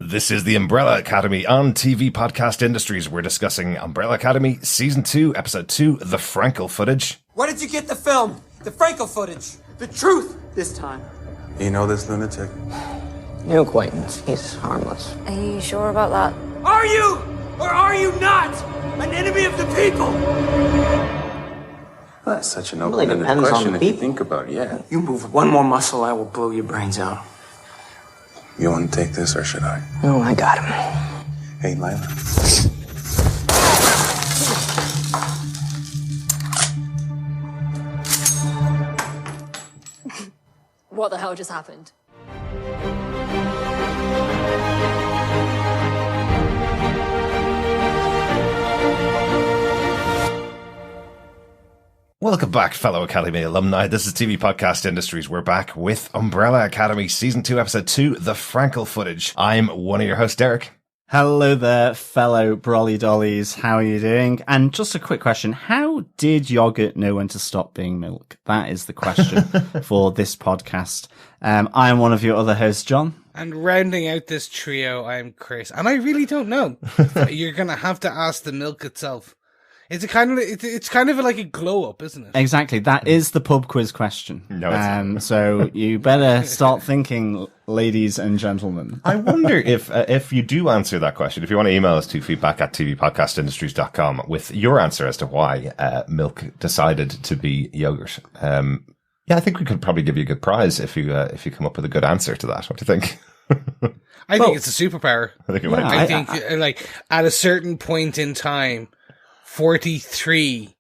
This is the Umbrella Academy on TV Podcast Industries. We're discussing Umbrella Academy Season 2, Episode 2, The Frankel Footage. Where did you get the film? The Frankel footage. The truth this time. You know this lunatic? New acquaintance. He's harmless. Are you sure about that? Are you or are you not an enemy of the people? Well, that's such an Really open-ended depends on question the if you people. think about it, yeah. You move one more muscle, I will blow your brains out. You want to take this or should I? Oh, I got him. Hey, Lila. What the hell just happened? Welcome back, fellow Academy alumni. This is TV Podcast Industries. We're back with Umbrella Academy Season 2, Episode 2, The Frankel Footage. I'm one of your hosts, Derek. Hello there, fellow Brolly Dollies. How are you doing? And just a quick question. How did yogurt know when to stop being milk? That is the question for this podcast. I am one of your other hosts, John. And rounding out this trio, I'm Chris. And I really don't know. You're going to have to ask the milk itself. It's kind of like a glow up, isn't it? Exactly. That is the pub quiz question. No, it's not. So you better start thinking, ladies and gentlemen. I wonder if you do answer that question, if you want to email us to feedback@tvpodcastindustries.com with your answer as to why milk decided to be yogurt. Yeah, I think we could probably give you a good prize if you come up with a good answer to that. What do you think? I think it's a superpower. I think it Yeah, might be. I think, like, at a certain point in time, 43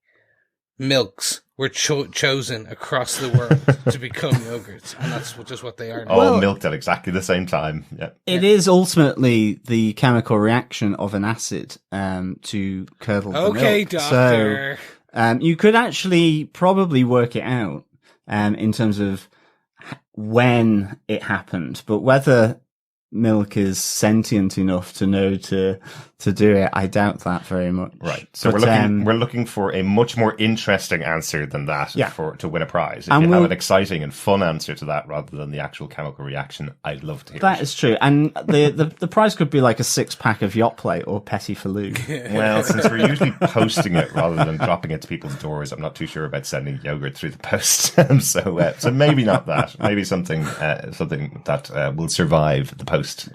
milks were chosen across the world to become yogurts, and that's just what they are now. All milked at exactly the same time. Yeah. It is ultimately the chemical reaction of an acid to curdle the milk. Okay, doctor. So you could actually probably work it out in terms of when it happened, but whether milk is sentient enough to know to do it, I doubt that very much. Right. So but, we're looking for a much more interesting answer than that to win a prize. If And you have we'll- an exciting and fun answer to that rather than the actual chemical reaction, I'd love to hear that it. is true. And the prize could be like a 6-pack of yacht plate or petit falou. Well, since we're usually posting it rather than dropping it to people's doors, I'm not too sure about sending yogurt through the post. So maybe not that. Maybe something that will survive the post,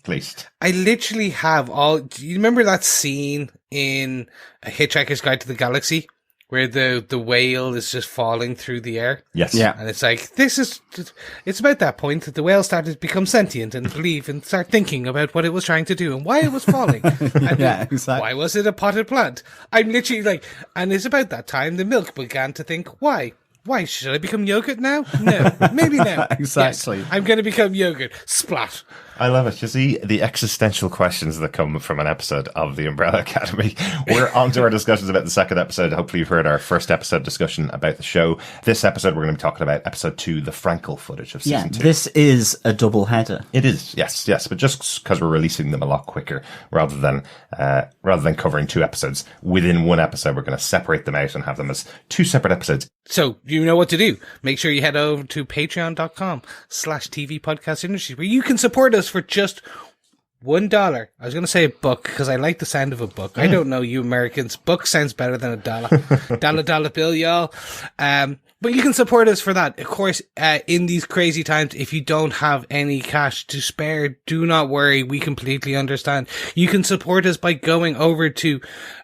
at least. I literally have do you remember that scene in A Hitchhiker's Guide to the Galaxy where the whale is just falling through the air? Yes. Yeah. And it's like, it's about that point that the whale started to become sentient and believe and start thinking about what it was trying to do and why it was falling. And Yeah, exactly. why was it a potted plant? I'm literally like, and it's about that time the milk began to think, why? Why should I become yogurt now? No, maybe now. Exactly. Yes, I'm going to become yogurt. Splat. I love it. You see the existential questions that come from an episode of the Umbrella Academy. We're on to our discussions about the second episode. Hopefully you've heard our first episode discussion about the show. This episode, we're going to be talking about episode 2, the Frankel footage of season 2. This is a double header. It is, yes. But just because we're releasing them a lot quicker, rather than covering 2 episodes within one episode, we're going to separate them out and have them as 2 separate episodes. So you know what to do. Make sure you head over to patreon.com/TV Podcast Industry where you can support us for just $1. I was going to say a buck because I like the sound of a buck. I don't know, you Americans. Buck sounds better than a dollar. dollar bill, y'all. But you can support us for that. Of course, in these crazy times, if you don't have any cash to spare, do not worry. We completely understand. You can support us by going over to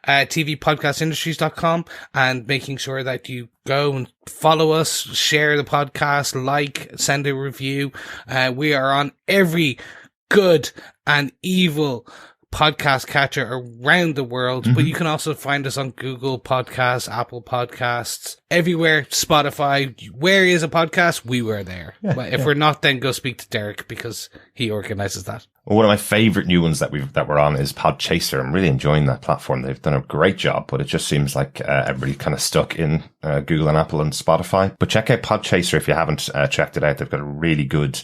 tvpodcastindustries.com and making sure that you go and follow us, share the podcast, send a review. We are on every good and evil podcast catcher around the world, but you can also find us on Google Podcasts, Apple Podcasts, everywhere, Spotify. Where is a podcast? We were there. But if we're not, then go speak to Derek because he organizes that. One of my favorite new ones that we're on is Podchaser. I'm really enjoying that platform. They've done a great job, but it just seems like everybody kind of stuck in Google and Apple and Spotify. But check out Podchaser if you haven't checked it out. They've got a really good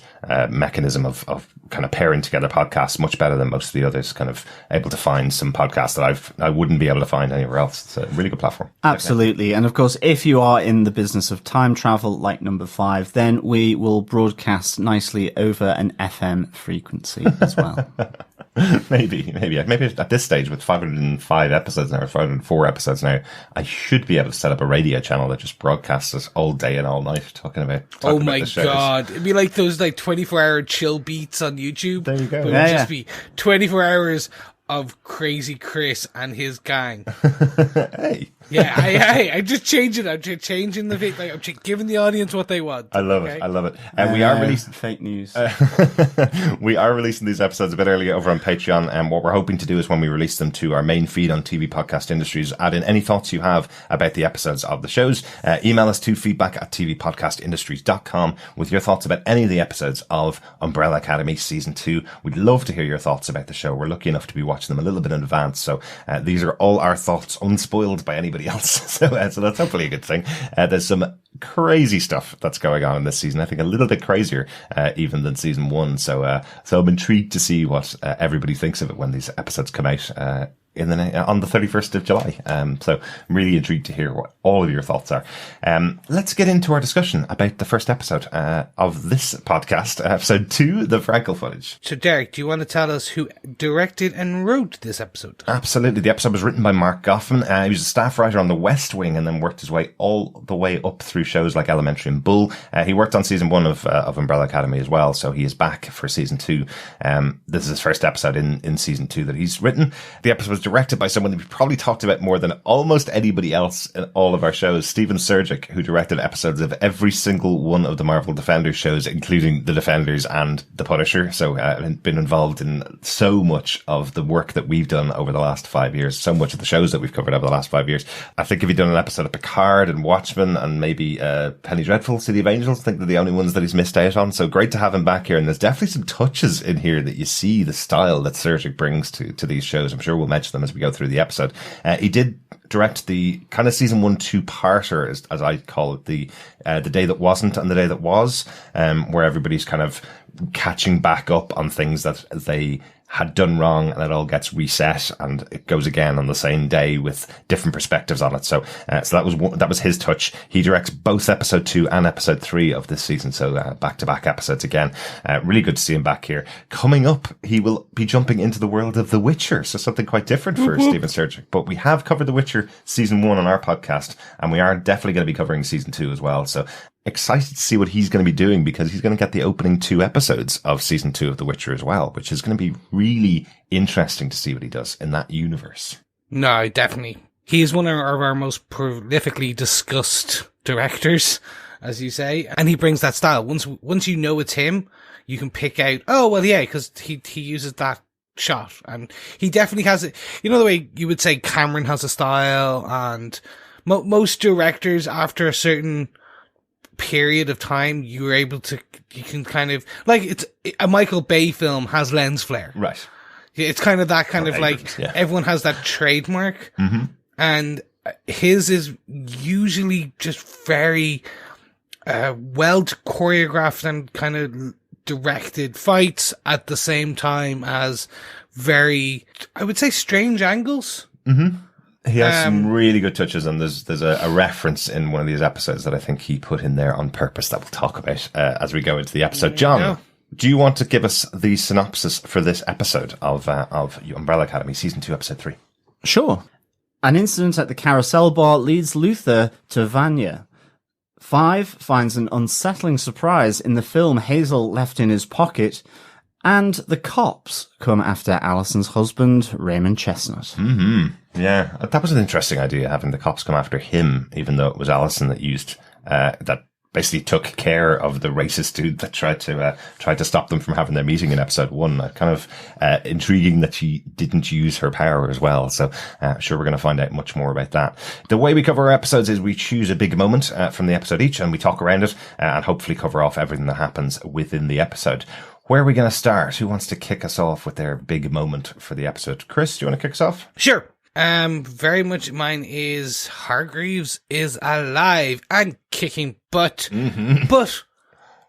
mechanism of kind of pairing together podcasts, much better than most of the others. Kind of able to find some podcasts that I wouldn't be able to find anywhere else. It's a really good platform. Absolutely. And of course, if you are in the business of time travel like number 5, then we will broadcast nicely over an FM frequency as well. Maybe at this stage with 505 episodes now, or 504 episodes now, I should be able to set up a radio channel that just broadcasts us all day and all night talking about oh about my the shows. God. It'd be like those 24-hour chill beats on YouTube. There you go. But it would just be 24 hours of Crazy Chris and his gang. Hey. Yeah, I just change it. I'm changing the video. I'm giving the audience what they want. I love it. I love it. And we are releasing fake news. We are releasing these episodes a bit earlier over on Patreon. And what we're hoping to do is when we release them to our main feed on TV Podcast Industries, add in any thoughts you have about the episodes of the shows. Email us to feedback@tvpodcastindustries.com with your thoughts about any of the episodes of Umbrella Academy Season 2. We'd love to hear your thoughts about the show. We're lucky enough to be watching them a little bit in advance. So these are all our thoughts, unspoiled by anybody else. So that's hopefully a good thing. There's some crazy stuff that's going on in this season. I think a little bit crazier even than season 1. So I'm intrigued to see what everybody thinks of it when these episodes come out on the 31st of July. So I'm really intrigued to hear what all of your thoughts are. Let's get into our discussion about the first episode of this podcast, episode 2, the Frankel Footage. So Derek, do you want to tell us who directed and wrote this episode? Absolutely. The episode was written by Mark Goffman. He was a staff writer on The West Wing and then worked his way all the way up through shows like Elementary and Bull. He worked on season 1 of Umbrella Academy as well, so he is back for season 2. This is his first episode in season 2 that he's written. The episode was directed by someone that we've probably talked about more than almost anybody else in all of our shows, Stephen Surjik, who directed episodes of every single one of the Marvel Defenders shows, including The Defenders and The Punisher. So been involved in so much of the work that we've done over the last 5 years, so much of the shows that we've covered over the last 5 years. I think if he'd done an episode of Picard and Watchmen and maybe Penny Dreadful, City of Angels, I think they're the only ones that he's missed out on. So great to have him back here. And there's definitely some touches in here that you see the style that Surjik brings to these shows. I'm sure we'll mention them as we go through the episode. He did direct the kind of season 1 2-parter, as I call it, the day that wasn't and the day that was, where everybody's kind of catching back up on things that they had done wrong, and it all gets reset and it goes again on the same day with different perspectives on it. So that was his touch. He directs both episode 2 and episode 3 of this season. So back-to-back episodes again. Really good to see him back here. Coming up, he will be jumping into the world of The Witcher. So something quite different for Stephen Surjik. But we have covered The Witcher season 1 on our podcast, and we are definitely going to be covering season 2 as well. So excited to see what he's going to be doing, because he's going to get the opening 2 episodes of season 2 of The Witcher as well, which is going to be really interesting to see what he does in that universe. No, definitely. He's one of our most prolifically discussed directors, as you say, and he brings that style. Once you know it's him, you can pick out, oh, well, yeah, because he uses that shot, and he definitely has it. You know the way you would say Cameron has a style, and most directors, after a certain period of time, you can kind of, like, it's a Michael Bay film has lens flare. Right. It's kind of that kind of Abrams, like, everyone has that trademark. Mm-hmm. And his is usually just very well choreographed and kind of directed fights at the same time as very, I would say, strange angles. Mm-hmm. He has some really good touches, and there's a reference in one of these episodes that I think he put in there on purpose that we'll talk about as we go into the episode. John, do you want to give us the synopsis for this episode of Umbrella Academy Season 2, Episode 3? Sure. An incident at the Carousel bar leads Luther to Vanya. 5 finds an unsettling surprise in the film Hazel left in his pocket, and the cops come after Allison's husband, Raymond Chestnut. Mm-hmm. Yeah, that was an interesting idea, having the cops come after him, even though it was Allison that used that basically took care of the racist dude that tried to stop them from having their meeting in episode 1. Kind of intriguing that she didn't use her power as well. So sure, we're going to find out much more about that. The way we cover our episodes is we choose a big moment from the episode each, and we talk around it and hopefully cover off everything that happens within the episode. Where are we going to start? Who wants to kick us off with their big moment for the episode? Chris, do you want to kick us off? Sure. Very much mine is Hargreaves is alive and kicking butt. Mm-hmm. But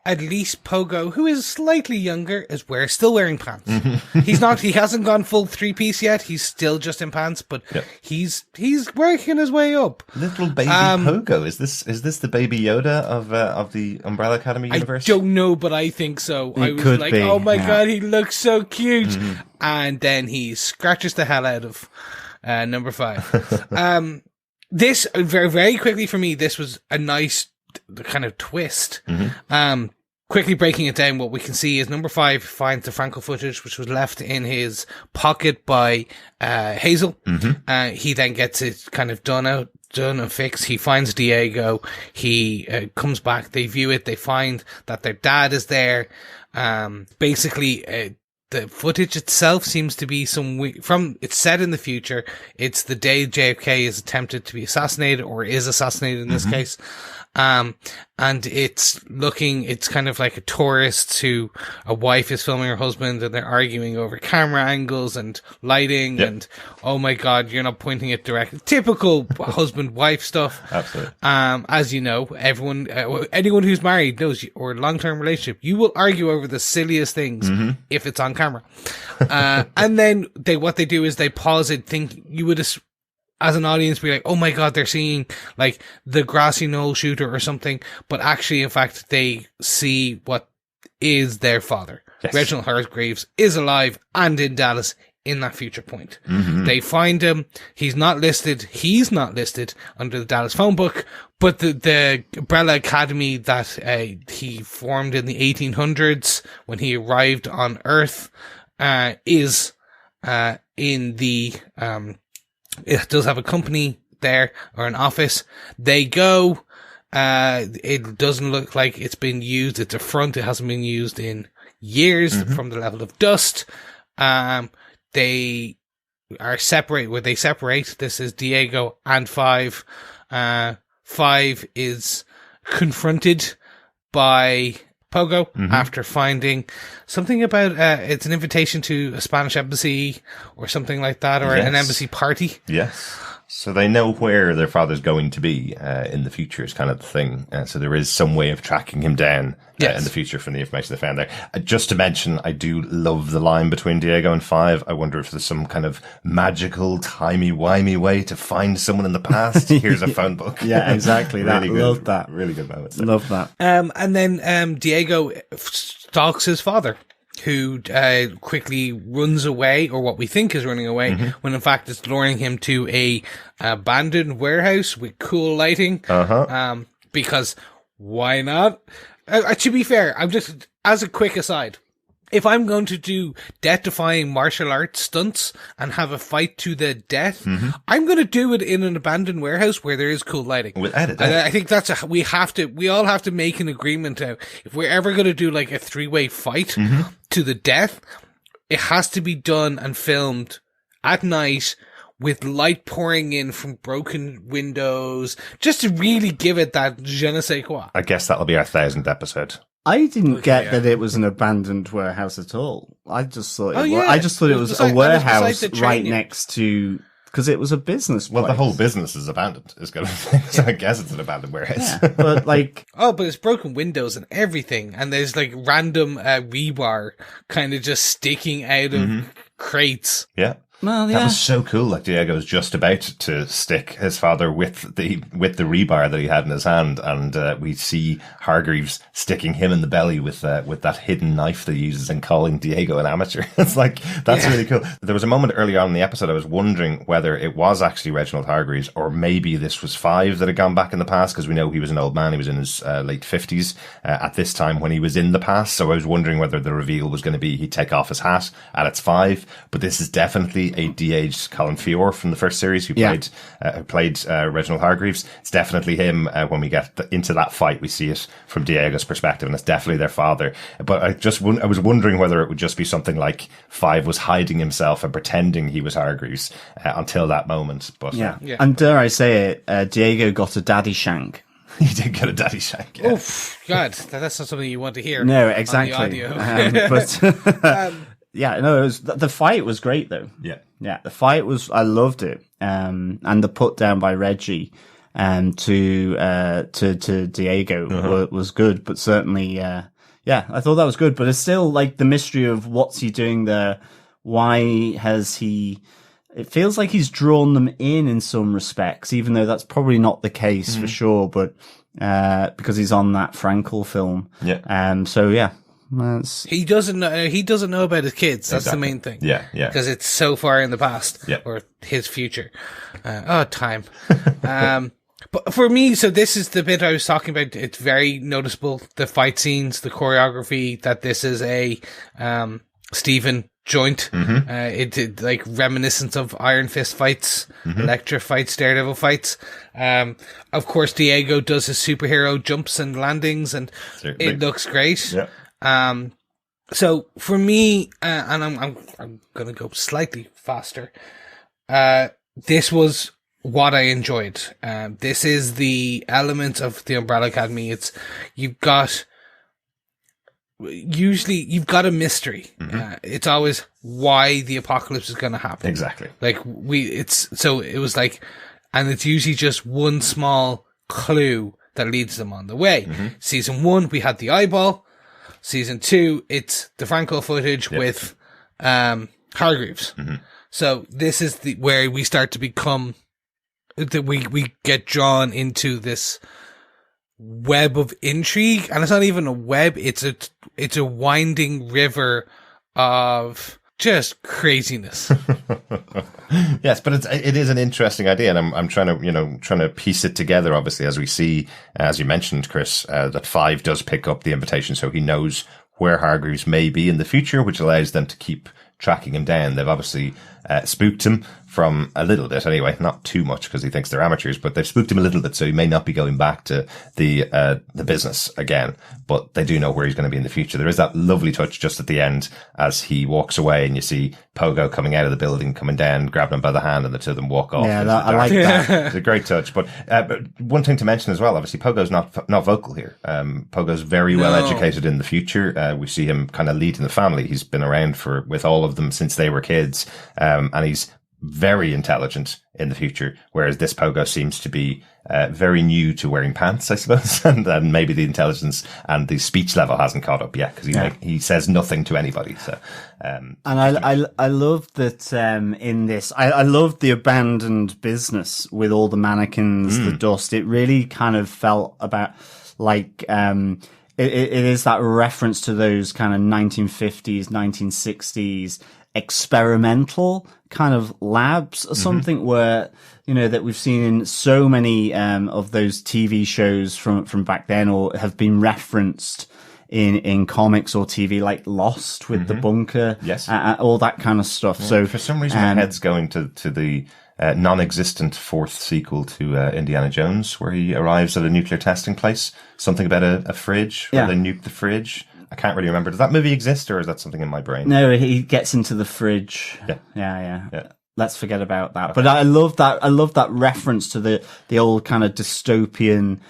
at least Pogo, who is slightly younger, is still wearing pants. He hasn't gone full 3-piece yet. He's still just in pants, but he's working his way up. Little baby Pogo. Is this the baby Yoda of the Umbrella Academy universe? I don't know, but I think so. I was could like, be, oh my god, he looks so cute. And then he scratches the hell out of number 5. This, very, very quickly for me, this was a nice kind of twist. Quickly breaking it down, what we can see is number 5 finds the Frankel footage, which was left in his pocket by Hazel. He then gets it kind of done and fixed. He finds Diego. He comes back. They view it. They find that their dad is there. Basically, the footage itself seems to be it's set in the future. It's the day JFK is attempted to be assassinated, or is assassinated in this case. And it's kind of like a tourist who a wife is filming her husband, and they're arguing over camera angles and lighting and, oh my god, you're not pointing it directly. Typical husband-wife stuff. Absolutely. As you know, anyone who's married knows, or long-term relationship, you will argue over the silliest things if it's on camera. And then what they do is they pause it, you would as an audience be like, oh my god, they're seeing like the grassy knoll shooter or something, but actually in fact they see what is their father. Yes. Reginald Hargreaves is alive and in Dallas in that future point. They find him. He's not listed under the Dallas phone book, but the Umbrella Academy that he formed in the 1800s when he arrived on Earth is in the it does have a company there, or an office. They go, it doesn't look like it's been used. It's a front. It hasn't been used in years from the level of dust. They are separate, where they separate. This is Diego and 5. 5 is confronted by Pogo after finding something about it's an invitation to a Spanish embassy or something like that, or an embassy party. Yes. So they know where their father's going to be in the future is kind of the thing. So there is some way of tracking him down in the future from the information they found there. Just to mention, I do love the line between Diego and 5. I wonder if there's some kind of magical, timey-wimey way to find someone in the past. Here's a phone book. Yeah, exactly. Really good. Love that. Really good moments. Love that. And then Diego stalks his father, who quickly runs away, or what we think is running away, when in fact it's luring him to a abandoned warehouse with cool lighting. Because why not? To be fair, I'm just, as a quick aside, if I'm going to do death-defying martial arts stunts and have a fight to the death, I'm going to do it in an abandoned warehouse where there is cool lighting. Without it, I think that's we all have to make an agreement now. If we're ever going to do like a 3-way fight to the death, it has to be done and filmed at night with light pouring in from broken windows, just to really give it that je ne sais quoi. I guess that'll be our 1000th episode. I didn't get that it was an abandoned warehouse at all. I just thought it was a beside warehouse the train, right next to, because it was a business place. Well, the whole business is abandoned, is going to think. So I guess it's an abandoned warehouse. Yeah, but like, but it's broken windows and everything, and there's like random rebar kind of just sticking out of crates. Yeah. Well, That was so cool. Like Diego's just about to stick his father with the rebar that he had in his hand, and we see Hargreaves sticking him in the belly with that hidden knife that he uses in calling Diego an amateur. It's like, that's really cool. There was a moment early on in the episode I was wondering whether it was actually Reginald Hargreaves, or maybe this was 5 that had gone back in the past, because we know he was an old man. He was in his late 50s at this time when he was in the past. So I was wondering whether the reveal was going to be he'd take off his hat and it's 5, but this is definitely a de-aged Colin Feore from the first series who played Reginald Hargreaves. It's definitely him. When we get into that fight, we see it from Diego's perspective, and it's definitely their father. But I was wondering whether it would just be something like 5 was hiding himself and pretending he was Hargreaves until that moment. But and dare I say it, Diego got a daddy shank. He did get a daddy shank. Yeah. Oof, God, that's not something you want to hear. No, exactly. On the audio. Yeah, no, it was, the fight was great though. Yeah, the fight I loved it. And the put down by Reggie, to Diego was good, but certainly, I thought that was good, but it's still like the mystery of what's he doing there. Why has he? It feels like he's drawn them in some respects, even though that's probably not the case for sure. But because he's on that Frankel film, So yeah. He doesn't know about his kids. That's the main thing. Yeah. Because it's so far in the past or his future. Time. But for me, so this is the bit I was talking about. It's very noticeable. The fight scenes, the choreography, that this is a, Stephen joint. It like reminiscent of Iron Fist fights, Elektra fights, Daredevil fights. Of course, Diego does his superhero jumps and landings, and it looks great. Yeah. So for me, and I'm gonna go slightly faster. This was what I enjoyed. This is the element of the Umbrella Academy. You've got a mystery. It's always why the apocalypse is going to happen. Exactly. Like it was like, and it's usually just one small clue that leads them on the way. Season 1, we had the eyeball. Season 2, it's the Frankel footage with, Hargreaves. So this is where we start to become, that we get drawn into this web of intrigue, and it's not even a web, it's a winding river of just craziness. Yes, but it is an interesting idea, and I'm trying to piece it together, obviously, as we see, as you mentioned, Chris, that 5 does pick up the invitation, so he knows where Hargreaves may be in the future, which allows them to keep tracking him down. They've obviously spooked him from a little bit anyway, not too much because he thinks they're amateurs, but they've spooked him a little bit, so he may not be going back to the business again, but they do know where he's going to be in the future. There is that lovely touch just at the end as he walks away and you see Pogo coming out of the building, coming down, grabbing him by the hand, and the two of them walk off. Yeah, I like that. It's a great touch. But one thing to mention as well, obviously Pogo's not vocal here. Pogo's very well educated in the future. We see him kind of leading the family. He's been around with all of them since they were kids. And he's very intelligent in the future, whereas this Pogo seems to be very new to wearing pants, I suppose, and maybe the intelligence and the speech level hasn't caught up yet because he says nothing to anybody. So, and I love that in this, I love the abandoned business with all the mannequins, the dust. It really kind of felt about like it is that reference to those kind of 1950s, 1960s experimental kind of labs or something where, that we've seen in so many of those TV shows from back then, or have been referenced in comics or TV, like Lost with the bunker, all that kind of stuff. Yeah, so for some reason my head's going to the non-existent 4th sequel to Indiana Jones, where he arrives at a nuclear testing place, something about a fridge where they nuke the fridge. I can't really remember. Does that movie exist, or is that something in my brain? No, he gets into the fridge. Yeah. Let's forget about that. Okay. But I love that reference to the old kind of dystopian,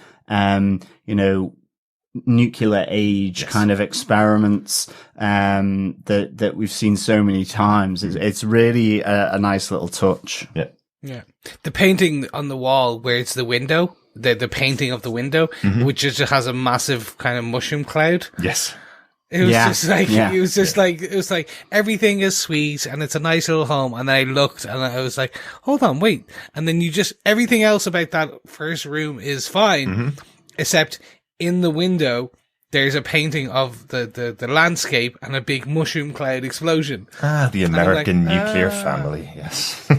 nuclear age kind of experiments, that we've seen so many times. It's really a nice little touch. Yeah. Yeah. The painting on the wall where it's the window, the painting of the window, which just has a massive kind of mushroom cloud. Yes. It was like everything is sweet and it's a nice little home. And then I looked and I was like, hold on, wait. And then everything else about that first room is fine, except in the window, there's a painting of the landscape and a big mushroom cloud explosion. The American nuclear family. Yes.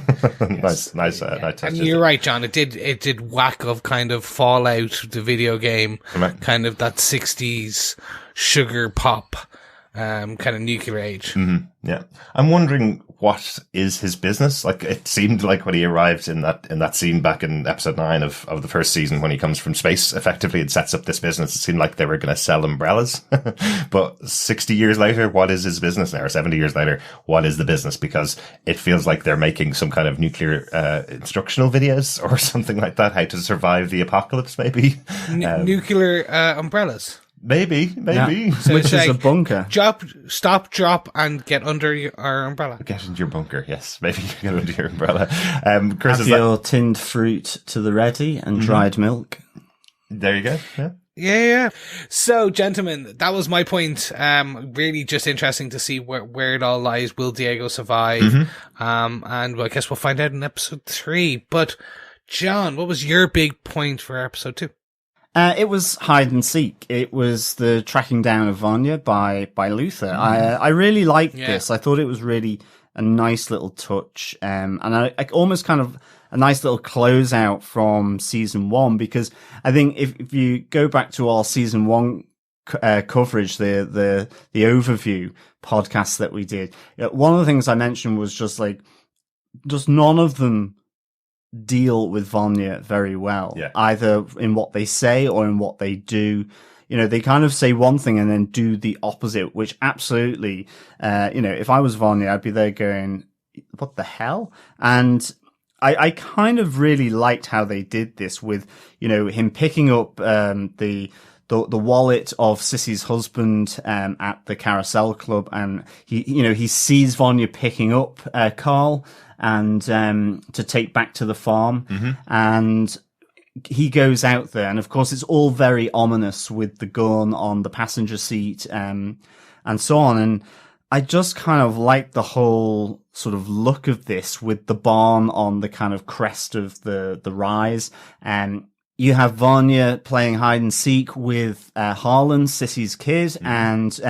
Nice. And you're right, John. It did whack of kind of Fallout, the video game, kind of that 60s sugar pop, kind of nuclear age. Yeah. I'm wondering what is his business. Like, it seemed like when he arrived in that scene back in episode 9 of the first season, when he comes from space, effectively it sets up this business. It seemed like they were going to sell umbrellas. But 60 years later, what is his business now? Or 70 years later, what is the business? Because it feels like they're making some kind of nuclear instructional videos or something like that. How to survive the apocalypse, maybe. Nuclear umbrellas. Maybe. Yeah. So which is a bunker. Stop, drop, and get under our umbrella. Get into your bunker, yes. Maybe get under your umbrella. Chris, have your tinned fruit to the ready and dried milk. There you go. Yeah. So, gentlemen, that was my point. Really just interesting to see where it all lies. Will Diego survive? And I guess we'll find out in episode 3. But, John, what was your big point for episode 2? It was hide and seek. It was the tracking down of Vanya by Luther. I really liked this. I thought it was really a nice little touch. And I almost kind of a nice little closeout from season 1, because I think if you go back to our season 1 coverage, the overview podcast that we did, one of the things I mentioned was just none of them deal with Vanya very well, either in what they say or in what they do. They kind of say one thing and then do the opposite, which absolutely, if I was Vanya, I'd be there going, what the hell? And I kind of really liked how they did this with, him picking up, the wallet of Sissy's husband, at the Carousel Club. And he sees Vanya picking up, Carl and, to take back to the farm. And he goes out there. And of course, it's all very ominous with the gun on the passenger seat, and so on. And I just kind of like the whole sort of look of this with the barn on the kind of crest of the rise. And you have Vanya playing hide and seek with Harlan, Sissy's kid. And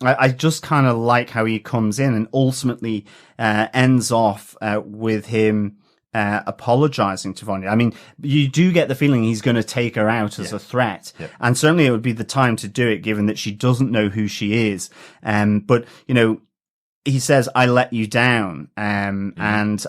I just kind of like how he comes in and ultimately ends off with him apologizing to Vanya. I mean, you do get the feeling he's going to take her out as a threat. And certainly it would be the time to do it, given that she doesn't know who she is. But, he says, I let you down. And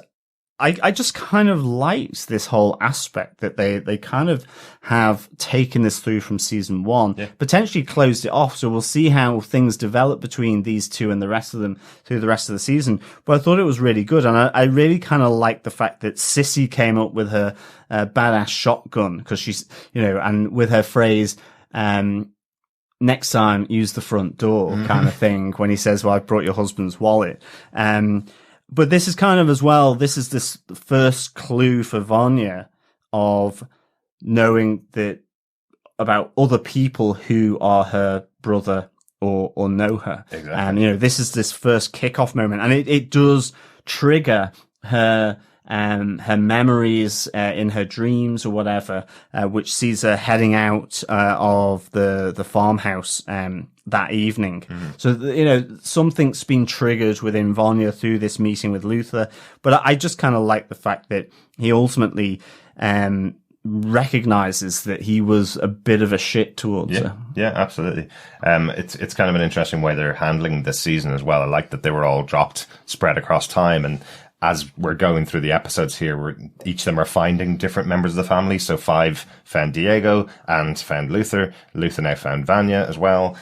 I just kind of liked this whole aspect that they kind of have taken this through from season 1, potentially closed it off. So we'll see how things develop between these two and the rest of them through the rest of the season. But I thought it was really good. And I really kind of liked the fact that Sissy came up with her badass shotgun, because she's, and with her phrase, next time use the front door kind of thing, when he says, well, I brought your husband's wallet. But this is kind of as well, this is this first clue for Vanya of knowing that about other people who are her brother or know her. Exactly. And, this is this first kickoff moment, and it does trigger her memories in her dreams or whatever, which sees her heading out of the farmhouse that evening. So, something's been triggered within Vanya through this meeting with Luther. But I just kind of like the fact that he ultimately recognizes that he was a bit of a shit towards her. Yeah, absolutely. It's kind of an interesting way they're handling this season as well. I like that they were all dropped, spread across time, and as we're going through the episodes here, each of them are finding different members of the family. So 5 found Diego and found Luther. Luther now found Vanya as well.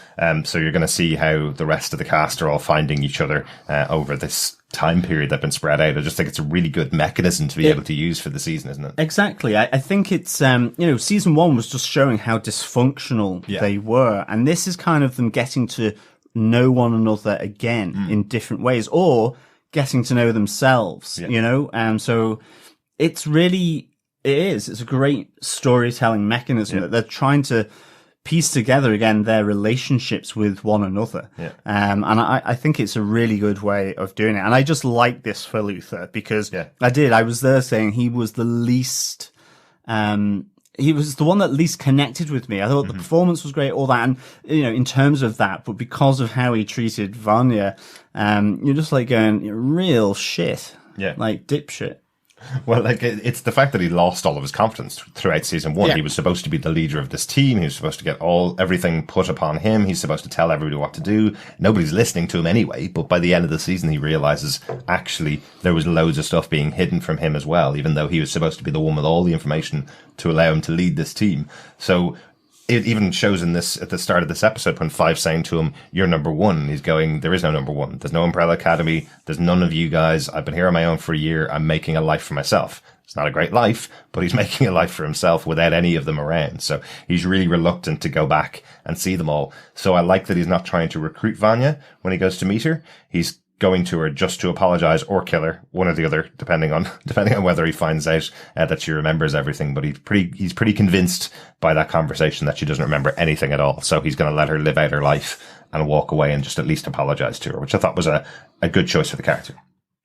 So you're going to see how the rest of the cast are all finding each other over this time period that's been spread out. I just think it's a really good mechanism to be able to use for the season, isn't it? Exactly. I think it's, season 1 was just showing how dysfunctional they were. And this is kind of them getting to know one another again in different ways, or getting to know themselves, so it's a great storytelling mechanism that they're trying to piece together again their relationships with one another. And I think it's a really good way of doing it. And I just like this for Luther, because I was there saying he was the least, he was the one that least connected with me. I thought the performance was great, all that. And, in terms of that, but because of how he treated Vanya, you're just going, real shit. Yeah. Like dipshit. Well, it's the fact that he lost all of his confidence throughout season 1. He was supposed to be the leader of this team. He was supposed to get everything put upon him. He's supposed to tell everybody what to do. Nobody's listening to him anyway. But by the end of the season, he realizes actually there was loads of stuff being hidden from him as well, even though he was supposed to be the one with all the information to allow him to lead this team. So it even shows in this, at the start of this episode, when 5's saying to him, you're number 1. He's going, there is no number 1. There's no Umbrella Academy. There's none of you guys. I've been here on my own for a year. I'm making a life for myself. It's not a great life, but he's making a life for himself without any of them around. So he's really reluctant to go back and see them all. So I like that he's not trying to recruit Vanya when he goes to meet her. He's going to her just to apologize or kill her, one or the other, depending on whether he finds out that she remembers everything. But he's pretty convinced by that conversation that she doesn't remember anything at all. So he's going to let her live out her life and walk away and just at least apologize to her, which I thought was a good choice for the character.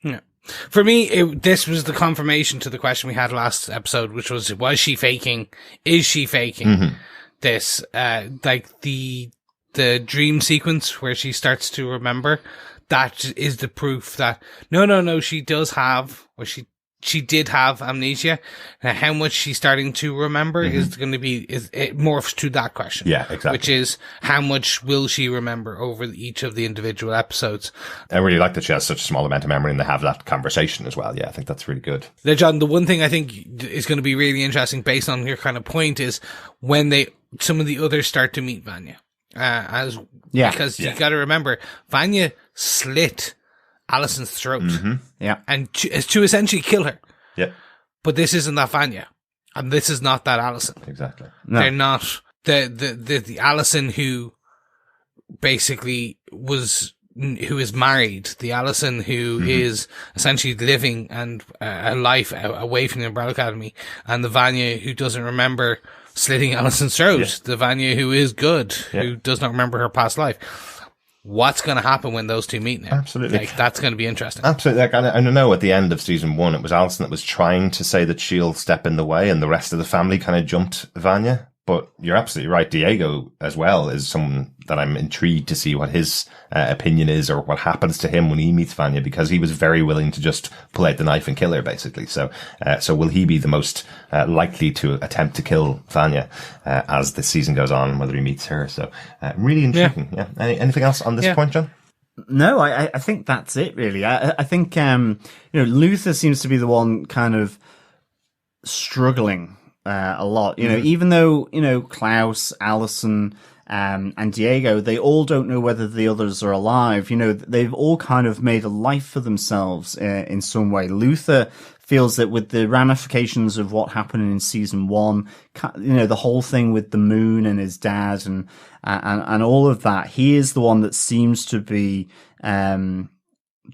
Yeah. For me, this was the confirmation to the question we had last episode, which was she faking? Is she faking this? Like the dream sequence where she starts to remember, that is the proof that no, she does have, or she did have amnesia. Now, how much she's starting to remember is going to be, it morphs to that question. Yeah, exactly. Which is, how much will she remember over each of the individual episodes? I really like that she has such a small amount of memory and they have that conversation as well. Yeah, I think that's really good. Now, John, the one thing I think is going to be really interesting based on your kind of point is when some of the others start to meet Vanya. Because you got to remember, Vanya slit Allison's throat, and to essentially kill her. Yeah, but this isn't that Vanya, and this is not that Allison. Exactly, no. They're not the Allison who basically who is married, the Allison who is essentially living and a life away from the Umbrella Academy, and the Vanya who doesn't remember slitting Allison's throat, the Vanya who is good, who does not remember her past life. What's going to happen when those two meet now? Absolutely. Like, that's going to be interesting. Absolutely. Like, I know at the end of season 1, it was Allison that was trying to say that she'll step in the way and the rest of the family kind of jumped Vanya. But you're absolutely right. Diego as well is someone that I'm intrigued to see what his opinion is or what happens to him when he meets Vanya, because he was very willing to just pull out the knife and kill her, basically. So will he be the most likely to attempt to kill Vanya as the season goes on, whether he meets her? So really intriguing. Yeah. Anything else on this point, John? No, I think that's it, really. I think Luther seems to be the one kind of struggling a lot, even though, Klaus, Allison, and Diego, they all don't know whether the others are alive. They've all kind of made a life for themselves in some way. Luther feels that with the ramifications of what happened in season 1, the whole thing with the moon and his dad and all of that, he is the one that seems to be,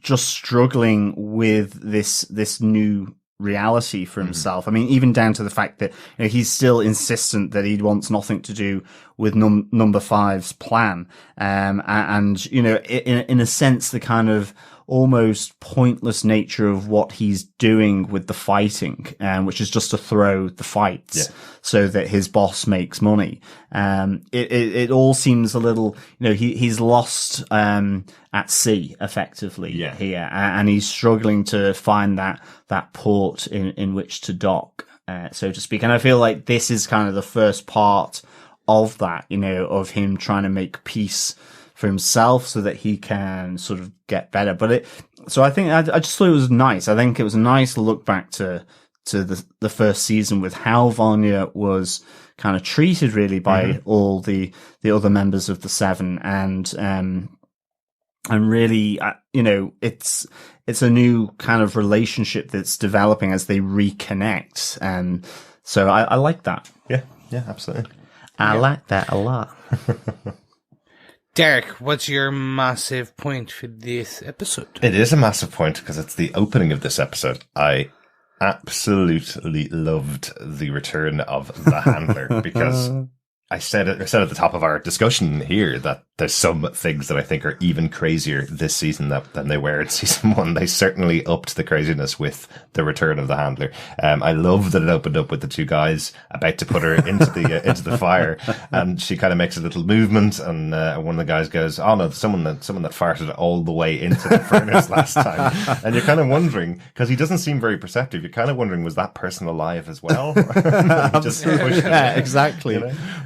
just struggling with this new reality for himself. I mean, even down to the fact that he's still insistent that he wants nothing to do with number 5's plan. And in a sense, the kind of almost pointless nature of what he's doing with the fighting, which is just to throw the fights so that his boss makes money. It all seems a little, he's lost, at sea effectively here, and he's struggling to find that port in which to dock, so to speak. And I feel like this is kind of the first part of that, of him trying to make peace for himself so that he can sort of get better. So I think I just thought it was nice. I think it was a nice look back to the first season with how Vanya was kind of treated really by all the other members of the Seven, and really, it's a new kind of relationship that's developing as they reconnect. And so I like that. Yeah, absolutely. I like that a lot. Derek, what's your massive point for this episode? It is a massive point because it's the opening of this episode. I absolutely loved the return of the handler because I said at the top of our discussion here that there's some things that I think are even crazier this season than they were in season 1. They certainly upped the craziness with the return of the handler. I love that it opened up with the two guys about to put her into the fire, and she kind of makes a little movement, and one of the guys goes, "Oh no, someone that farted all the way into the furnace last time." And you're kind of wondering, because he doesn't seem very perceptive. You're kind of wondering, was that person alive as well? Just pushed him, exactly.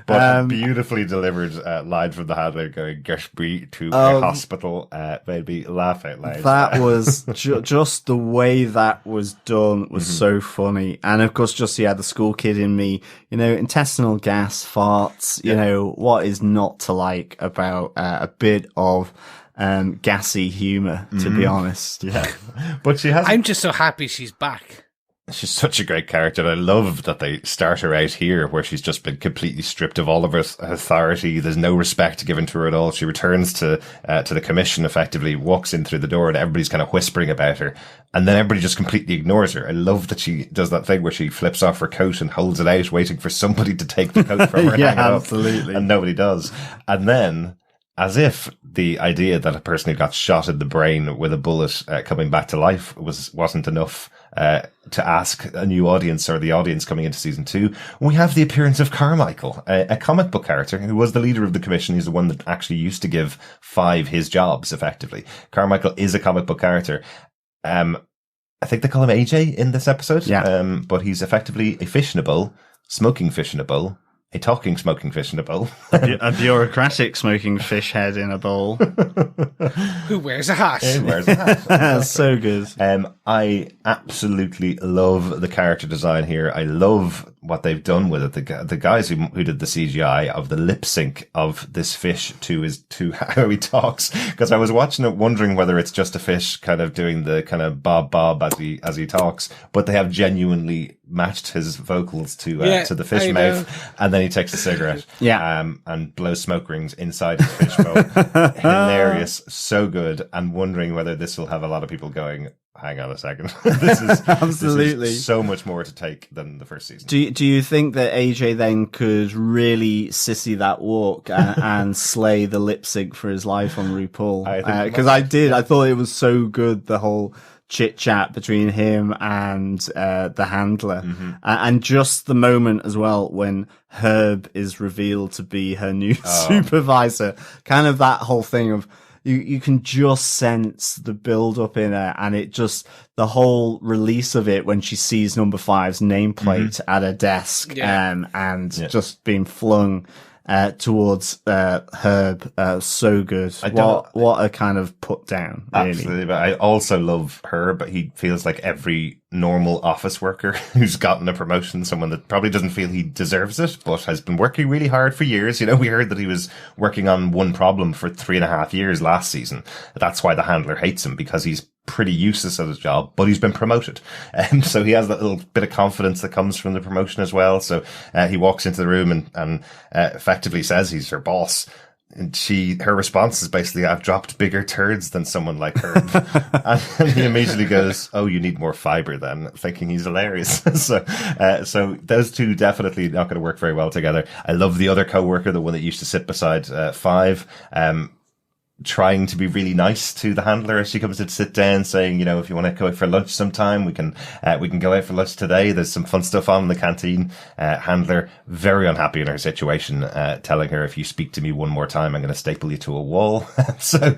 But beautifully delivered line from the handler going, "Get me to a hospital," made me laugh out loud. That was just the way that was done was so funny. And of course, just, the school kid in me, intestinal gas, farts, what is not to like about a bit of gassy humour, to be honest. Yeah. But she has... I'm just so happy she's back. She's such a great character. And I love that they start her out here where she's just been completely stripped of all of her authority. There's no respect given to her at all. She returns to the commission effectively, walks in through the door and everybody's kind of whispering about her. And then everybody just completely ignores her. I love that she does that thing where she flips off her coat and holds it out, waiting for somebody to take the coat from her. Yeah, and hang it up. absolutely. And nobody does. And then, as if the idea that a person who got shot in the brain with a bullet coming back to life wasn't enough to ask a new audience or the audience coming into season 2, we have the appearance of Carmichael, a comic book character who was the leader of the commission. He's the one that actually used to give Five his jobs, effectively. Carmichael is a comic book character. I think they call him AJ in this episode. Yeah. But he's effectively a fish in a bowl, smoking fish in a bowl, a talking smoking fish in a bowl. A bureaucratic smoking fish head in a bowl. Who wears a hat? He wears a hat. So good. I absolutely love the character design here. I love what they've done with it. The guys who did the CGI of the lip sync of this fish to how he talks. Because I was watching it wondering whether it's just a fish kind of doing the kind of bob as he talks, but they have genuinely matched his vocals to the fish mouth, and then he takes a cigarette, and blows smoke rings inside his fish bowl. Hilarious, so good, and wondering whether this will have a lot of people going, hang on a second. This is so much more to take than the first season. Do you think that AJ then could really sissy that walk and slay the lip sync for his life on RuPaul? Because I thought it was so good, the whole chit chat between him and the handler, and just the moment as well when Herb is revealed to be her new supervisor. Kind of that whole thing of you can just sense the build up in her, and it just the whole release of it when she sees number 5's nameplate at her desk, and just being flung towards Herb. So good. What a kind of put down, really. Absolutely. But I also love Herb, but he feels like every normal office worker who's gotten a promotion, someone that probably doesn't feel he deserves it, but has been working really hard for years. You know, we heard that he was working on one problem for 3.5 years last season. That's why the handler hates him, because he's pretty useless at his job, but he's been promoted. And so he has that little bit of confidence that comes from the promotion as well. So he walks into the room and effectively says he's her boss. And her response is basically, I've dropped bigger turds than someone like Herb. And he immediately goes, oh, you need more fiber then, thinking he's hilarious. So those two definitely not going to work very well together. I love the other co-worker, the one that used to sit beside Five, trying to be really nice to the handler as she comes in to sit down, saying, you know, if you want to go out for lunch sometime, we can go out for lunch today. There's some fun stuff on in the canteen. Handler very unhappy in her situation, telling her, if you speak to me one more time, I'm going to staple you to a wall. So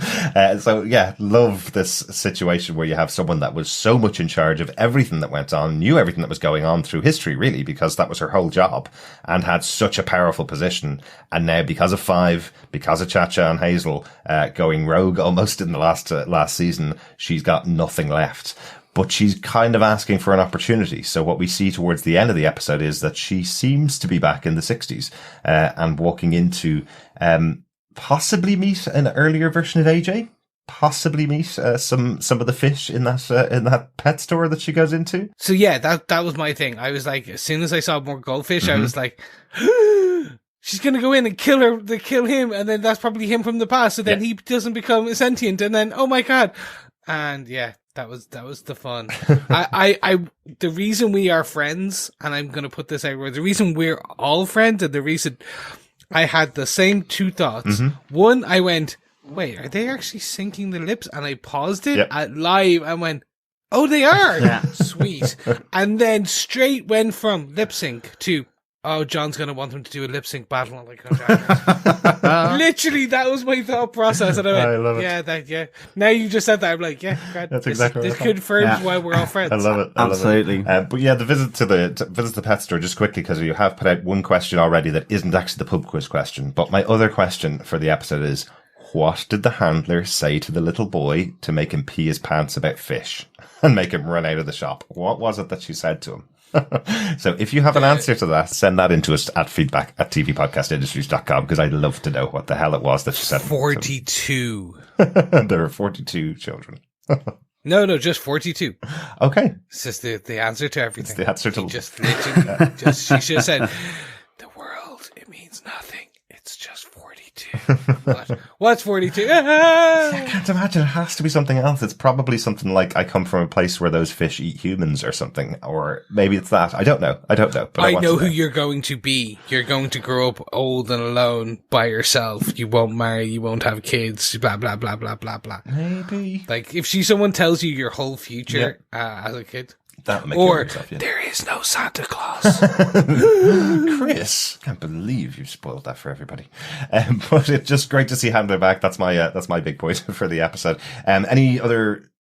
yeah, love this situation where you have someone that was so much in charge of everything that went on, knew everything that was going on through history, really, because that was her whole job, and had such a powerful position. And now, because of Five, because of Cha-Cha and Hazel, going rogue almost in the last season, she's got nothing left. But she's kind of asking for an opportunity. So what we see towards the end of the episode is that she seems to be back in the 60s, and walking into possibly meet an earlier version of AJ, possibly meet some of the fish in that pet store that she goes into. So yeah, that was my thing. I was like, as soon as I saw more goldfish, I was like, she's gonna go in and kill him, and then that's probably him from the past. So then he doesn't become sentient, and then oh my god, and yeah, that was the fun. The reason we are friends, and I'm gonna put this out, the reason we're all friends, and the reason I had the same two thoughts. One, I went, wait, are they actually syncing the lips? And I paused it at live and went, oh, they are. Sweet. And then straight went from lip sync to, oh, John's going to want them to do a lip sync battle. I'm like, oh, literally, that was my thought process. And I went, I love it. Yeah. Now you just said that, I'm like, yeah, God, that's exactly this confirms why we're all friends. I love it. Absolutely. But yeah, the visit to the pet store, just quickly, because you have put out one question already that isn't actually the pub quiz question. But my other question for the episode is, what did the handler say to the little boy to make him pee his pants about fish and make him run out of the shop? What was it that she said to him? So if you have an answer to that, send that into us at feedback@tvpodcastindustries.com, because I'd love to know what the hell it was that she said. 42. There are 42 children. No, just 42. Okay. It's just the answer to everything. It's the answer to... She just literally, she should have said, the world, it means nothing. It's just 42. What? What's 42? I can't imagine. It has to be something else. It's probably something like, I come from a place where those fish eat humans or something. Or maybe it's that. I don't know. But I know who you're going to be. You're going to grow up old and alone by yourself. You won't marry. You won't have kids. Blah, blah, blah, blah, blah, blah. Maybe. Like, if someone tells you your whole future as a kid. That make or yourself, yeah. There is no Santa Claus. Chris, can't believe you've spoiled that for everybody. But it's just great to see Handler back. That's my big point for the episode. Any other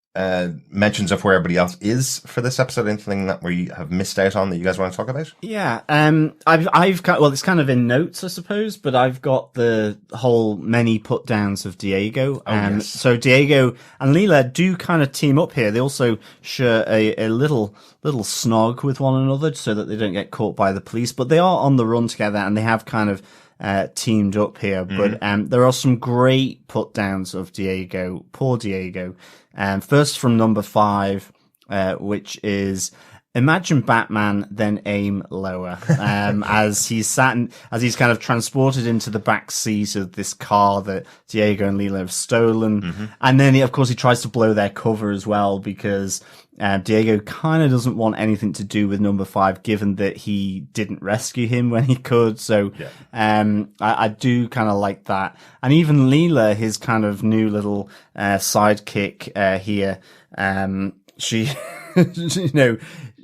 mentions of where everybody else is for this episode? Anything that we have missed out on that you guys want to talk about? Yeah, I've got, well, it's kind of in notes, I suppose, but I've got the whole many put downs of Diego. Yes. So Diego and Leela do kind of team up here. They also share a little snog with one another so that they don't get caught by the police, but they are on the run together and they have kind of teamed up here. But there are some great put downs of Diego, poor Diego. First from number 5, which is, imagine Batman, then aim lower. As he's kind of transported into the back seat of this car that Diego and Leela have stolen. And then of course he tries to blow their cover as well, because Diego kind of doesn't want anything to do with number 5, given that he didn't rescue him when he could. So, I do kind of like that. And even Leela, his kind of new little, sidekick, here, she, you know,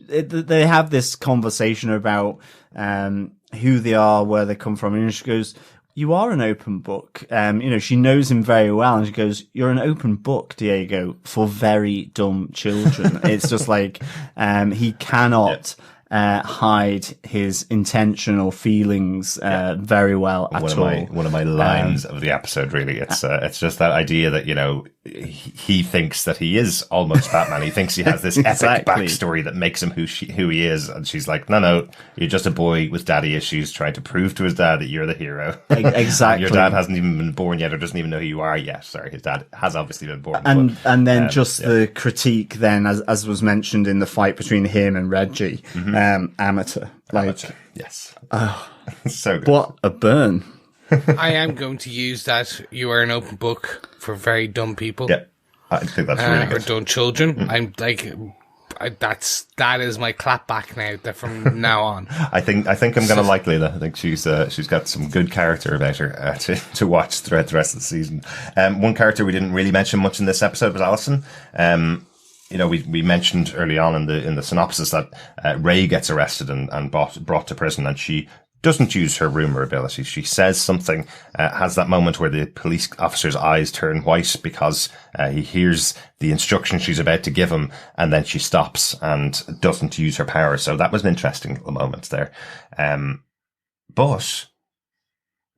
they have this conversation about, who they are, where they come from. And she goes, you are an open book. You know, she knows him very well. And she goes, you're an open book, Diego, for very dumb children. It's just like, he cannot, hide his intentional feelings, very well at all. One of my lines of the episode, really. It's just that idea that, you know, he thinks that he is almost Batman. He thinks he has this epic backstory that makes him who he is. And she's like, no, you're just a boy with daddy issues trying to prove to his dad that you're the hero. Exactly. Your dad hasn't even been born yet, or doesn't even know who you are yet. Sorry, his dad has obviously been born. And then the critique then, as was mentioned in the fight between him and Reggie, amateur. Yes. So good. What a burn. I am going to use that. You are an open book for very dumb people. Yeah, I think that's really good. Or dumb children. I'm like, that is my clap back now. That from now on. I think I'm going to like Leela. I think she's got some good character about her to watch throughout the rest of the season. One character we didn't really mention much in this episode was Allison. You know, we mentioned early on in the synopsis that Ray gets arrested and brought to prison, and she doesn't use her Rumour ability. She says something, has that moment where the police officer's eyes turn white because he hears the instruction she's about to give him, and then she stops and doesn't use her power. So that was an interesting little moment there. But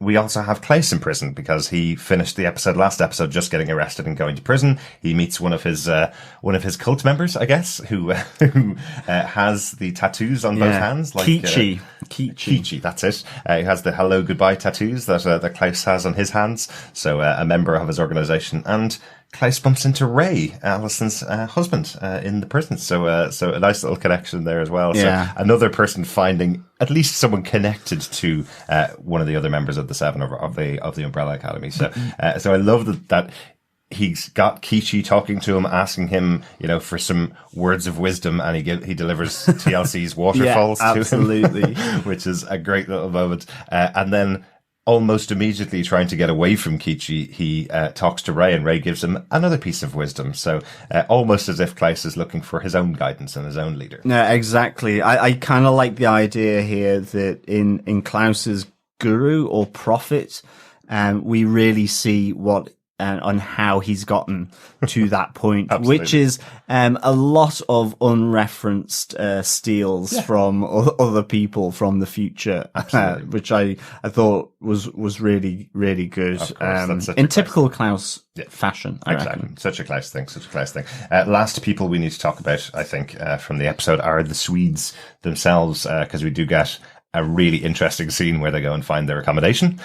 we also have Klaus in prison because he finished the last episode, just getting arrested and going to prison. He meets one of his cult members, I guess, who has the tattoos on both hands. Like, Kichi, that's it. He has the hello, goodbye tattoos that Klaus has on his hands. So, a member of his organization. And Klaus bumps into Ray, Allison's husband, in the prison. So a nice little connection there as well. Yeah. So another person finding at least someone connected to one of the other members of the Seven of the Umbrella Academy. So I love that he's got Kichi talking to him, asking him, you know, for some words of wisdom, and he delivers TLC's Waterfalls to him, which is a great little moment. And then, almost immediately trying to get away from Kichi, he talks to Ray, and Ray gives him another piece of wisdom. So almost as if Klaus is looking for his own guidance and his own leader. No, exactly. I kind of like the idea here that in Klaus's guru or prophet, we really see what on how he's gotten to that point, which is a lot of unreferenced steals from other people from the future, which I thought was really, really good. In typical Klaus fashion, I reckon. Such a Klaus thing. Last people we need to talk about, I think, from the episode are the Swedes themselves, because we do get a really interesting scene where they go and find their accommodation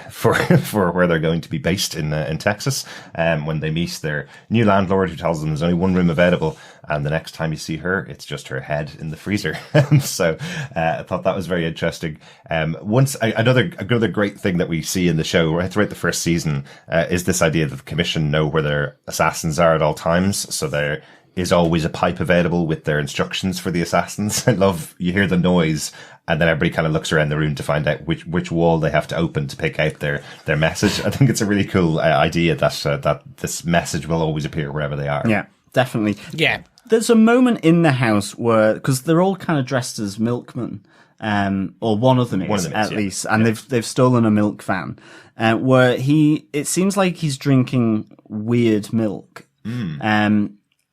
for where they're going to be based in Texas. When they meet their new landlord, who tells them there's only one room available, and the next time you see her, it's just her head in the freezer. So I thought that was very interesting. Another great thing that we see in the show right throughout the first season is this idea that the Commission know where their assassins are at all times. So there is always a pipe available with their instructions for the assassins. I love, you hear the noise and then everybody kind of looks around the room to find out which wall they have to open to pick out their message. I think it's a really cool idea that this message will always appear wherever they are. Yeah, definitely. Yeah. There's a moment in the house where, because they're all kind of dressed as milkmen, or one of them is, at least, and they've stolen a milk van, where it seems like he's drinking weird milk.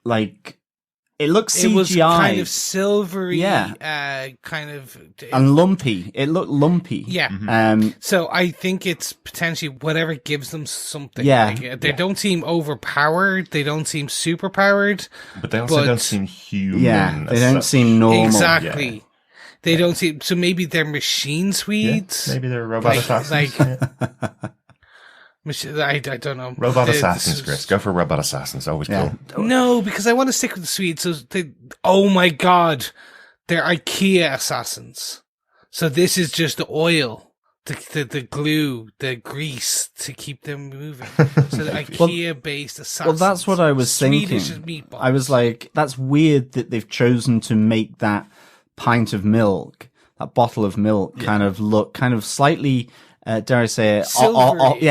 Like, it looks CGI. It was kind of silvery, kind of... And lumpy. It looked lumpy. Yeah. So I think it's potentially whatever gives them something. Yeah. Like, they don't seem overpowered. They don't seem superpowered. But they also don't seem human. Yeah, they don't seem normal. Exactly. Yeah. They don't seem... So maybe they're machine Swedes? Yeah, maybe they're robot assassins. I don't know. Robot assassins, Chris. Go for robot assassins. Always cool. No, because I want to stick with the Swedes. So oh my God, they're IKEA assassins. So this is just the oil, the glue, the grease to keep them moving. So the IKEA-based assassins. Well, that's what I was thinking. Meatballs. I was like, that's weird that they've chosen to make that pint of milk, that bottle of milk, kind of look kind of slightly... dare I say it,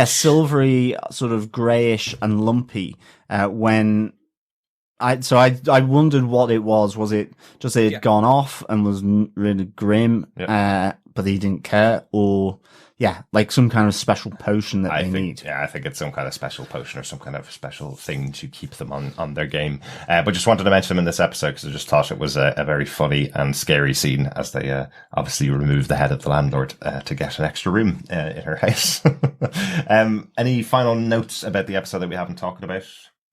silvery, sort of greyish and lumpy, I wondered what it was. Was it just it had gone off and was really grim, but he didn't care? Or, like some kind of special potion that they need. Yeah, I think it's some kind of special potion or some kind of special thing to keep them on their game. But just wanted to mention them in this episode because I just thought it was a very funny and scary scene as they obviously remove the head of the landlord to get an extra room in her house. Any final notes about the episode that we haven't talked about?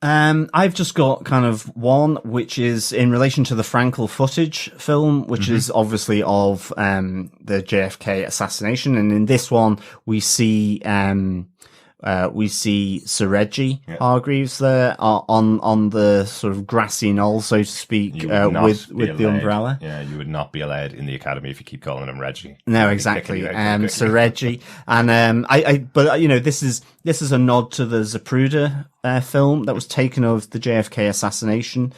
I've just got kind of one, which is in relation to the Frankel Footage film, which is obviously of the JFK assassination, and in this one we see Surjik Hargreaves there on the sort of grassy knoll, so to speak, with the umbrella. Yeah, you would not be allowed in the academy if you keep calling him Reggie. No, exactly. Surjik, and but you know, this is a nod to the Zapruder film that was taken of the JFK assassination,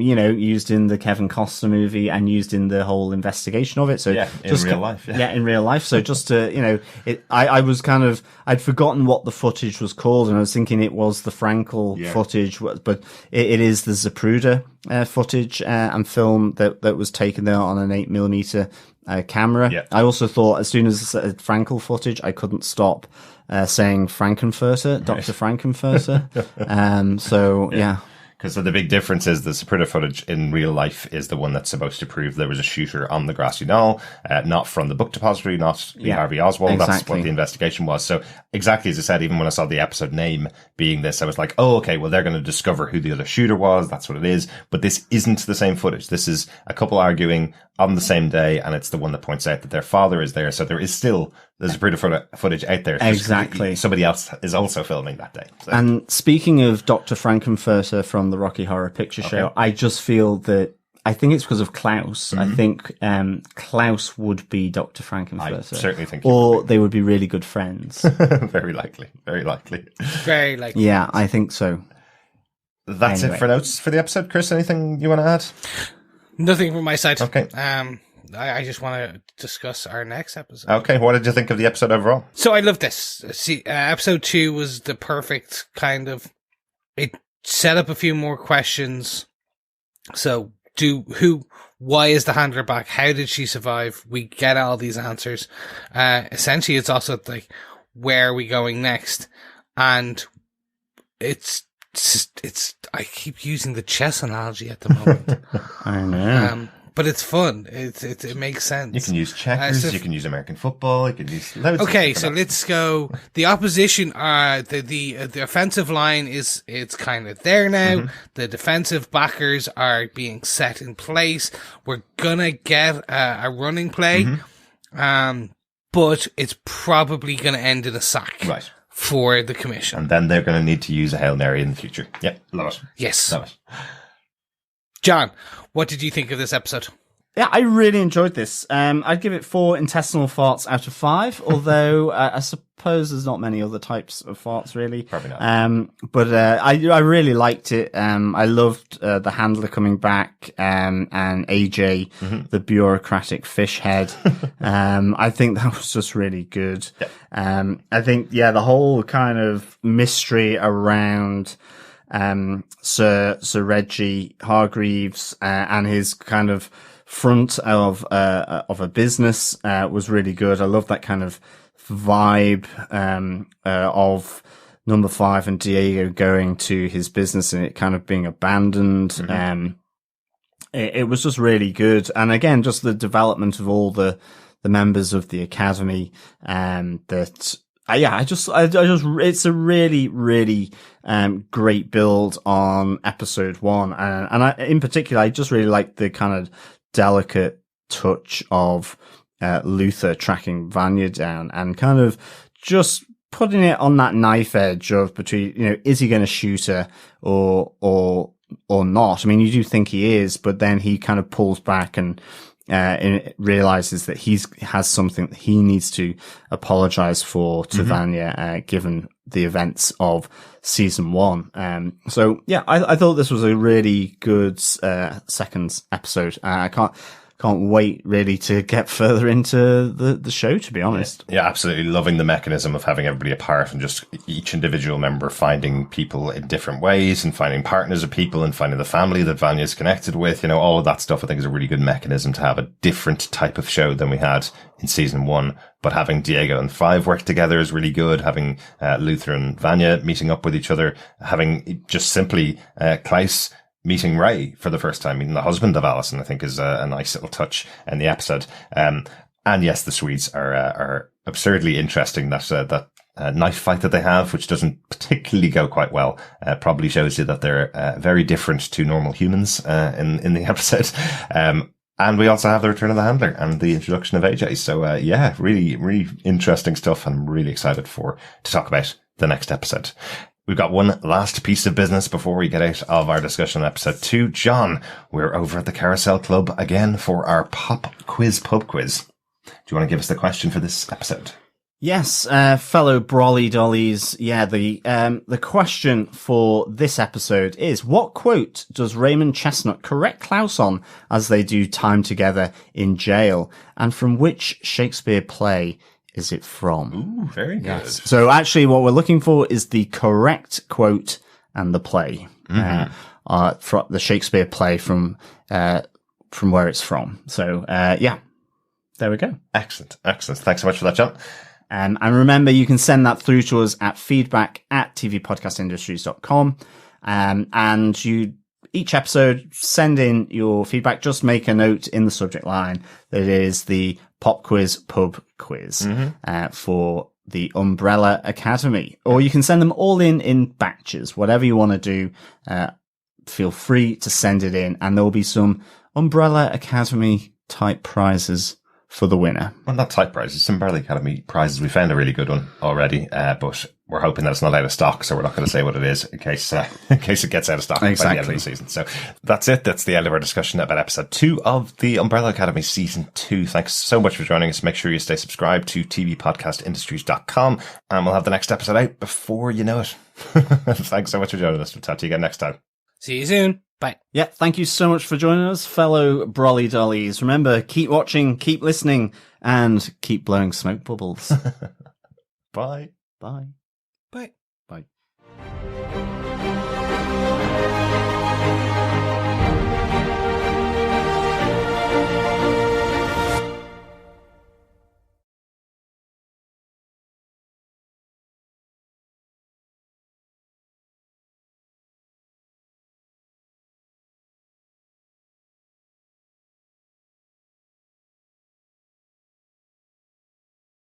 you know, used in the Kevin Costner movie and used in the whole investigation of it. So in real life. Yeah, in real life. So just to, you know, I was kind of, I'd forgotten what the footage was called, and I was thinking it was the Frankel footage, but it is the Zapruder footage and film that was taken there on an 8mm camera. Yeah. I also thought as soon as I said Frankel footage, I couldn't stop saying Frankenfurter, Dr. Frankenfurter. So, yeah. Because the big difference is the Zapruder footage in real life is the one that's supposed to prove there was a shooter on the grassy knoll, not from the book depository, not Lee Harvey Oswald. Exactly. That's what the investigation was. So exactly as I said, even when I saw the episode name being this, I was like, oh, okay, well, they're going to discover who the other shooter was. That's what it is. But this isn't the same footage. This is a couple arguing on the same day, and it's the one that points out that their father is there. So there is still the Zapruder footage out there. Exactly. Somebody else is also filming that day. So. And speaking of Dr. Frankenfurter from the Rocky Horror Picture Show, I just feel that, I think it's because of Klaus. I think Klaus would be Dr. Frankenfurter. I certainly think or they would be really good friends. Very likely. Very likely. Very likely. Yeah, I think so. That's it for notes for the episode. Chris, anything you want to add? Nothing from my side. Okay. I just want to discuss our next episode. Okay, what did you think of the episode overall? So I love this. See, episode 2 was the perfect kind of... It set up a few more questions. So, why is the handler back? How did she survive? We get all these answers. Essentially, it's also like, where are we going next? And I keep using the chess analogy at the moment. I know. But it's fun. It makes sense. You can use checkers. You can use American football. You can use loads. Okay, so let's go. The opposition the offensive line it's kind of there now. The defensive backers are being set in place. We're gonna get a running play, but it's probably gonna end in a sack. Right. For the commission. And then they're going to need to use a Hail Mary in the future. Yep, love it. Yes. Love it. John, what did you think of this episode? Yeah, I really enjoyed this. I'd give it 4 intestinal farts out of 5, although I suppose there's not many other types of farts, really. Probably not. But I really liked it. I loved the handler coming back, and AJ, the bureaucratic fish head. I think that was just really good. Yeah. I think, the whole kind of mystery around Sir Reggie Hargreaves and his kind of front of a business was really good. I love that kind of vibe of number 5 and Diego going to his business and it kind of being abandoned. It was just really good. And again, just the development of all the members of the academy, it's a really, really, great build on episode 1. And in particular, I just really like the kind of delicate touch of, Luther tracking Vanya down and kind of just putting it on that knife edge of between, is he going to shoot her or not? I mean, you do think he is, but then he kind of pulls back and realizes that he has something that he needs to apologize for to Vanya, given the events of season 1. I thought this was a really good second episode. I can't wait really to get further into the show, to be honest. Yeah, absolutely. Loving the mechanism of having everybody apart and just each individual member finding people in different ways and finding partners of people and finding the family that Vanya's connected with. All of that stuff I think is a really good mechanism to have a different type of show than we had in season 1. But having Diego and 5 work together is really good. Having Luther and Vanya meeting up with each other. Having just simply Klaus meeting Ray for the first time, meeting the husband of Allison, I think is a nice little touch in the episode. And yes, the Swedes are absurdly interesting. That knife fight that they have, which doesn't particularly go quite well, probably shows you that they're very different to normal humans in the episode. And we also have the return of the handler and the introduction of AJ. So really, really interesting stuff. I'm really excited to talk about the next episode. We've got one last piece of business before we get out of our discussion on episode 2. John, we're over at the Carousel Club again for our pub quiz. Do you want to give us the question for this episode? Yes, fellow Brolly Dollies. Yeah, the question for this episode is, what quote does Raymond Chestnut correct Klaus on as they do time together in jail? And from which Shakespeare play is it from? Ooh, very good. Yes. So actually what we're looking for is the correct quote and the play. From the Shakespeare play from where it's from. So, there we go. Excellent. Thanks so much for that, John. And remember, you can send that through to us at feedback@tvpodcastindustries.com. And each episode, send in your feedback. Just make a note in the subject line that it is the pop quiz pub quiz for the Umbrella Academy. Or you can send them all in batches. Whatever you want to do, feel free to send it in. And there will be some Umbrella Academy type prizes for the winner. Well, not type prizes, some Umbrella Academy prizes. We found a really good one already, but we're hoping that it's not out of stock, so we're not going to say what it is in case it gets out of stock by the end of the season. So that's it. That's the end of our discussion about episode 2 of the Umbrella Academy season 2. Thanks so much for joining us. Make sure you stay subscribed to tvpodcastindustries.com, and we'll have the next episode out before you know it. Thanks so much for joining us. We'll talk to you again next time. See you soon. Bye. Yeah, thank you so much for joining us, fellow Brolly Dollies. Remember, keep watching, keep listening, and keep blowing smoke bubbles. Bye. Bye. Bye. Bye.